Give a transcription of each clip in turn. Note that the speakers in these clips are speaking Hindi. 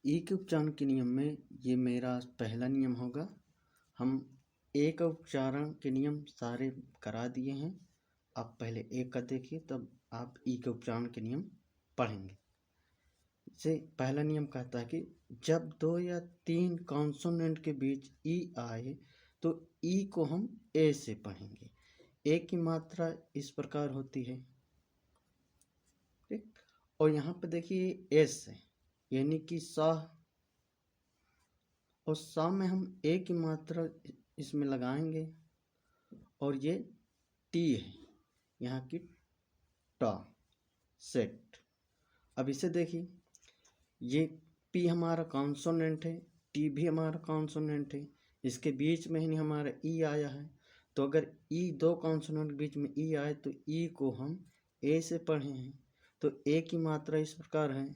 एक उच्चारण के नियम में ये मेरा पहला नियम होगा। हम एक उच्चारण के नियम सारे करा दिए हैं। आप पहले एक का देखिए, तब आप ई के उच्चारण के नियम पढ़ेंगे। से पहला नियम कहता है कि जब 2 या 3 कॉन्सोनेंट के बीच ई आए तो ई को हम ए से पढ़ेंगे। ए की मात्रा इस प्रकार होती है, ठीक। और यहाँ पे देखिए एस है, यानी कि साह, और सा में हम ए की मात्रा इसमें लगाएंगे, और ये टी है, यहाँ की टा, सेट। अब इसे देखिए, ये पी हमारा कॉन्सोनेंट है, टी भी हमारा कॉन्सोनेंट है, इसके बीच में ही हमारा ई आया है। तो अगर ई दो कॉन्सोनेंट के बीच में ई आए तो ई को हम ए से पढ़े हैं, तो ए की मात्रा इस प्रकार है।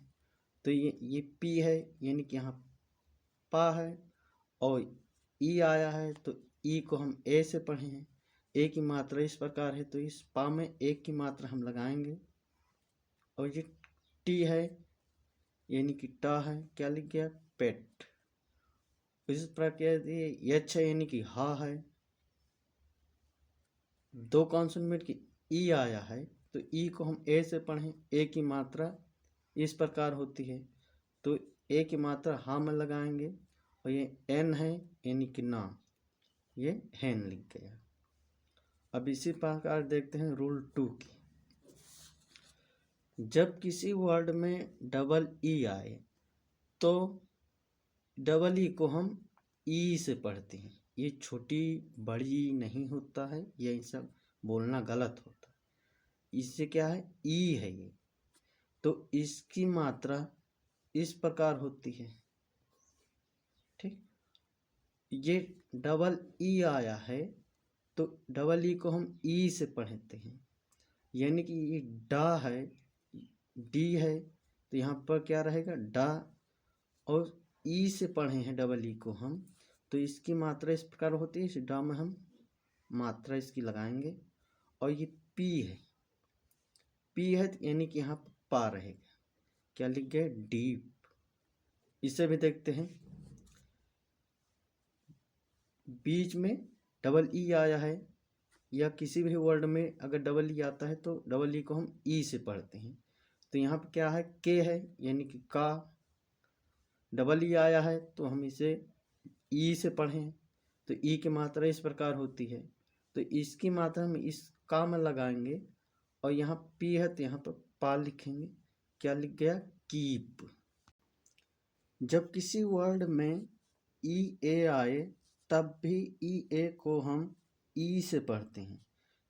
तो ये पी है, यानी कि यहाँ पा है, और ई आया है तो ई को हम ए से पढ़े हैं। ए की मात्रा इस प्रकार है, तो इस पा में ए की मात्रा हम लगाएंगे। और ये टी है, यानी कि टा है, क्या लिख गया, पेट। इस प्रकार ये एच है, यानी कि हा है। दो कॉन्सोनेंट की ई आया है तो ई को हम ए से पढ़ें। ए की मात्रा इस प्रकार होती है, तो ए की मात्रा हा में लगाएंगे। और ये एन है, यानी कि ना, ये हैन लिख गया। अब इसी प्रकार देखते हैं रूल 2 की। जब किसी वर्ड में डबल ई आए तो डबल ई को हम ई से पढ़ते हैं। ये छोटी बड़ी नहीं होता है, ये सब बोलना गलत होता है। इससे क्या है, ई है ये, तो इसकी मात्रा इस प्रकार होती है, ठीक। ये डबल ई आया है तो डबल ई को हम ई से पढ़ते हैं, यानी कि ये डा है, डी है, तो यहाँ पर क्या रहेगा, डा। और ई से पढ़े हैं डबल ई को हम, तो इसकी मात्रा इस प्रकार होती है। इस डा में हम मात्रा इसकी लगाएंगे। और ये पी है, पी है यानी कि यहाँ पा रहेगा, क्या लिख गए, डीप। इसे भी देखते हैं। बीच में डबल ई आया है, या किसी भी वर्ड में अगर डबल ई आता है तो डबल ई को हम ई से पढ़ते हैं। तो यहाँ पर क्या है, के है, यानी कि का। डबल ई आया है तो हम इसे ई से पढ़ें, तो ई की मात्रा इस प्रकार होती है, तो इसकी मात्रा हम इस का में लगाएंगे। और यहाँ पी है तो यहाँ पर पा लिखेंगे, क्या लिख गया, कीप। जब किसी वर्ड में ई ए आए तब भी ई ए को हम ई से पढ़ते हैं।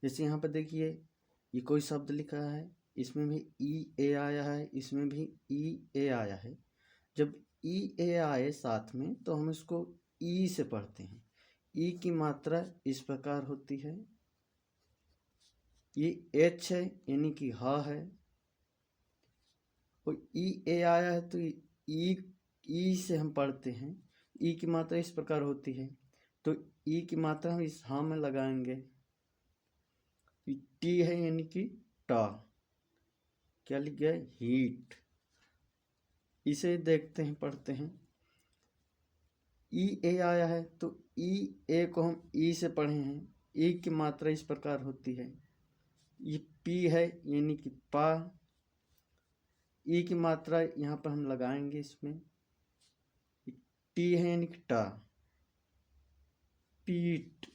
जैसे यहाँ पर देखिए, ये कोई शब्द लिखा है, इसमें भी ई ए आया है, इसमें भी ई ए आया है। जब ई ए आए साथ में तो हम इसको ई से पढ़ते हैं। ई की मात्रा इस प्रकार होती है। ये एच है, यानी कि हा है, और ई ए आया है तो ई से हम पढ़ते हैं। ई की मात्रा इस प्रकार होती है, तो ई की मात्रा हम इस हा में लगाएंगे। टी है, यानी कि टा, क्या लिख गया, हीट। इसे देखते हैं, पढ़ते हैं। ई ए आया है तो ई ए को हम ई से पढ़े हैं। ई की मात्रा इस प्रकार होती है। ये पी है, यानी कि पा। ई की मात्रा यहाँ पर हम लगाएंगे इसमें। टी है, यानी कि टा, पीट।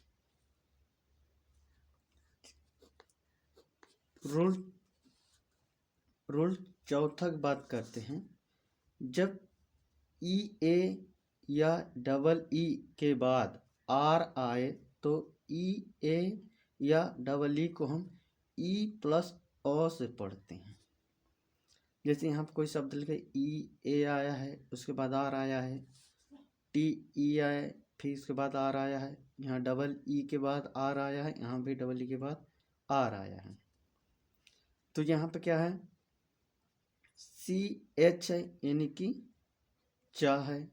रूल चौथा की बात करते हैं। जब ई ए या डबल ई के बाद आर आए तो ई ए या डबल ई को हम ई प्लस ओ से पढ़ते हैं। जैसे यहाँ पर कोई शब्द लिखे, ई ए आया है, उसके बाद आर आया है, टी ई आया, फिर उसके बाद आर आया है, यहाँ डबल ई के बाद आर आया है, यहाँ भी डबल ई के बाद आर आया है। तो यहाँ पे क्या है, सी एच है, यानी कि चा है।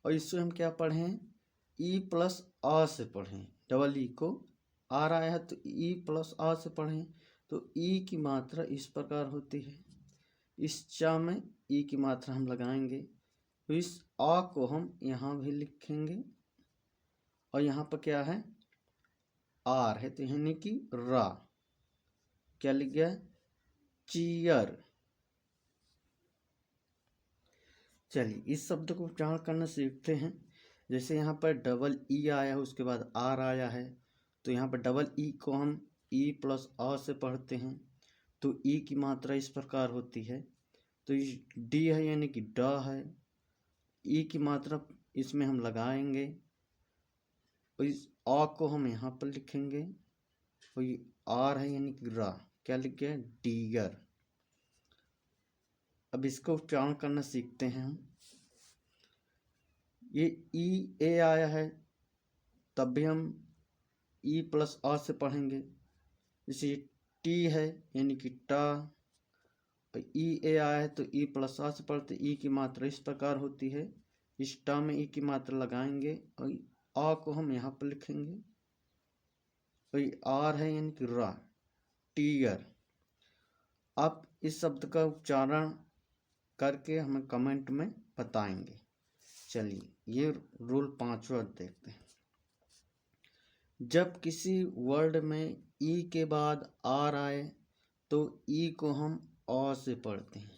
और इससे हम क्या पढ़ें, ई प्लस आ से पढ़ें। डबल ई को आर आया है तो ई प्लस आ से पढ़ें, तो ई की मात्रा इस प्रकार होती है। इस चा में ई की मात्रा हम लगाएंगे, तो इस आ को हम यहाँ भी लिखेंगे और यहाँ पर क्या है आर है, तो यानी कि रा क्या लिख गया चीयर। चलिए इस शब्द को उच्चारण करना सीखते हैं। जैसे यहाँ पर डबल ई आया है उसके बाद आर आया है, तो यहाँ पर डबल ई को हम ई प्लस आ से पढ़ते हैं, तो ई की मात्रा इस प्रकार होती है। तो इस डी है यानी कि ड है, ई की मात्रा इसमें हम लगाएंगे और इस आ को हम यहाँ पर लिखेंगे और ये आर है यानी कि रा क्या लिख गया डीगर। अब इसको उच्चारण करना सीखते हैं हम। ये ई ए आया है तब भी हम ई प्लस आ से पढ़ेंगे। जैसे टी है यानी कि टा, ई ए आया है तो ई प्लस आ से पढ़ते, ई की मात्रा इस प्रकार होती है। इस टा में ई की मात्रा लगाएंगे और आ को हम यहाँ पर लिखेंगे और आर है यानी कि रा टीयर। आप इस शब्द का उच्चारण करके हमें कमेंट में बताएंगे। चलिए ये रूल 5वां देखते हैं। जब किसी वर्ड में ई के बाद आर आए तो ई को हम अ से पढ़ते हैं,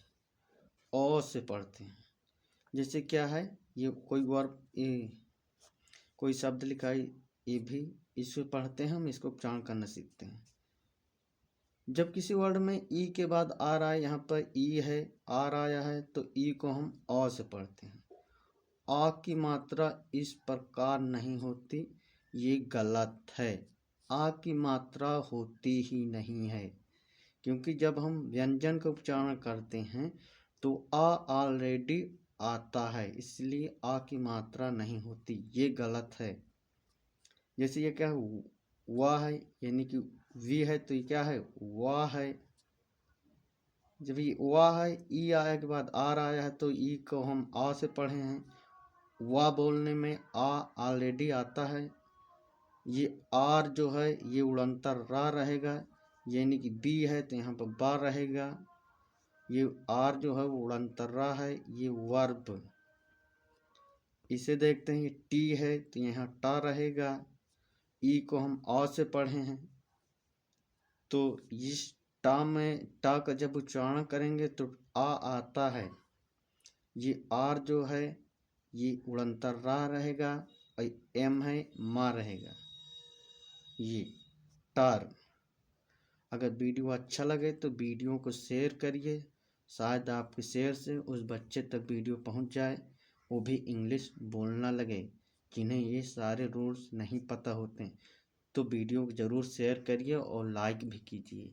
अ से पढ़ते हैं। जैसे क्या है ये कोई वर्ड कोई शब्द लिखा है ये भी इससे पढ़ते हैं हम, इसको उच्चारण करना सीखते हैं। जब किसी वर्ड में ई के बाद आर आए, यहाँ पर ई है आर आया है तो ई को हम अ से पढ़ते हैं। आ की मात्रा इस प्रकार नहीं होती, ये गलत है। आ की मात्रा होती ही नहीं है, क्योंकि जब हम व्यंजन का उच्चारण करते हैं तो आ ऑलरेडी आता है, इसलिए आ की मात्रा नहीं होती, ये गलत है। जैसे ये क्या है वाह है यानी कि वी है तो ये क्या है वाह है। जब ये वाह है ई आया के बाद आर आया है तो ई को हम आ से पढ़े हैं। वाह बोलने में आ ऑलरेडी आता है, ये आर जो है ये उड़ंतर रा रहेगा यानी कि बी है तो यहाँ पर बा रहेगा। ये आर जो है वो उड़ंतर रा है, ये वर्ब। इसे देखते हैं ये टी है तो यहाँ टा रहेगा। ई को हम आ से पढ़े हैं तो इस टा में टा का जब उच्चारण करेंगे तो आ आता है। ये आर जो है ये उड़ंतर रा रहेगा और एम है मा रहेगा, ये टार। अगर वीडियो अच्छा लगे तो वीडियो को शेयर करिए, शायद आपके शेयर से उस बच्चे तक वीडियो पहुंच जाए, वो भी इंग्लिश बोलना लगे, जिन्हें ये सारे रूल्स नहीं पता होते। तो वीडियो को ज़रूर शेयर करिए और लाइक भी कीजिए।